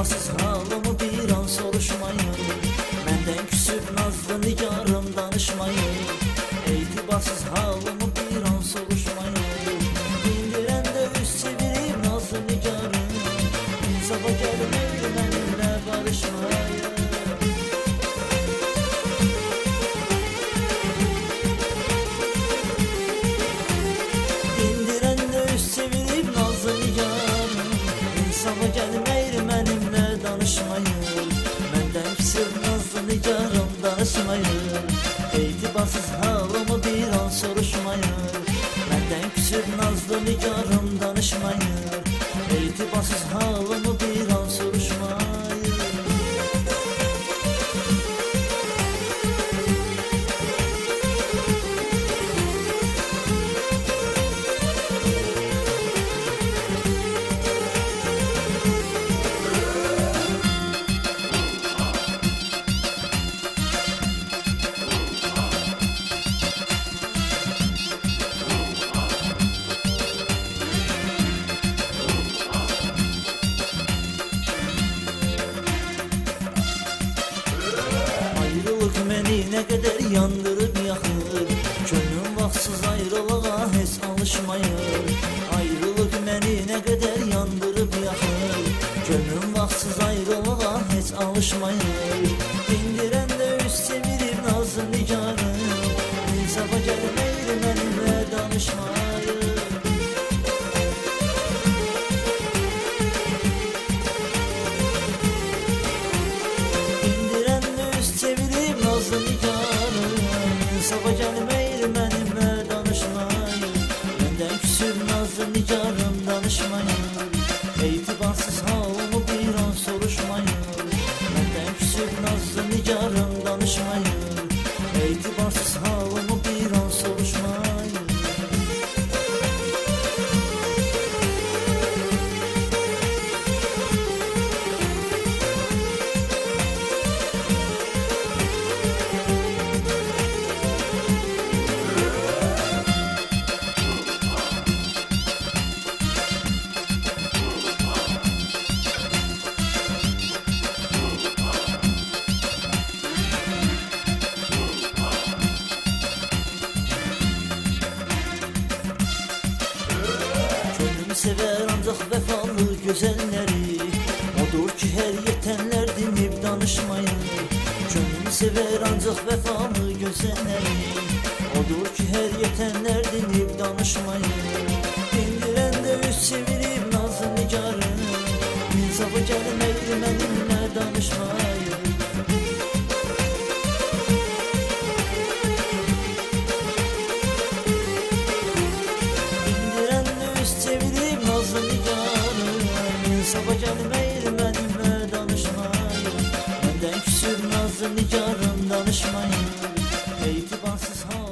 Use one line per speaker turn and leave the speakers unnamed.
Etibarsız halımı bir an soruşmayın. Məndən küsüb nazlı nigarım danışmayın. Etibarsız halımı bir an soruşmayın. Dindirəndə üst çevirib nazlı nigarım. İnsafa gəlmir mənimlə barışmayın. Dindirəndə üst çevirib nazlı nigarım. İnsafa gəlmir mənimlə danışmayın. Məndən küsüb nazlı nigarım danışmayın. Etibarsız halımı bir an soruşmayın. Məndən küsüb nazlı nigarım danışmayın. Etibarsız halımı bir an soruşmayın. Ayrılıq məni nə qədər yandırıb yaxır. Könlüm vaxtsız ayrılığa heç alışmayır. Ayrılıq məni nə qədər yandırıb yaxır. Könlüm vaxtsız ayrılığa heç alışmayır. Dindirəndə üst çevirib nazlı nigarım. İnsafa gəlmir mənimlə danışmayır. Çevirib nazlı nigarım. İnsafa gəlmir mənimlə danışmayın. Məndən küsüb nazlı nigarım danışmayın. Etibarsız halımı bir an soruşmayın. Məndən küsüb nazlı nigarım danışmayın. Etibarsız halımı bir an soruşmayın. Sever ancaq vəfalı gözəlləri. Odur ki, hər yetənlər dinib danışmayın. Könlüm sever ancaq vəfalı gözəlləri. Odur ki, hər yetənlər dinib danışmayın. Dindirəndə üst çevirib nazlı nigarım. İnsafa gəlmir mənimlə danışmayın. Çevirib nazlı nigarım. İnsafa gəlmir mənimlə danışmayın. Məndən küsüb nazlı nigarım danışmayın. Etibarsız hal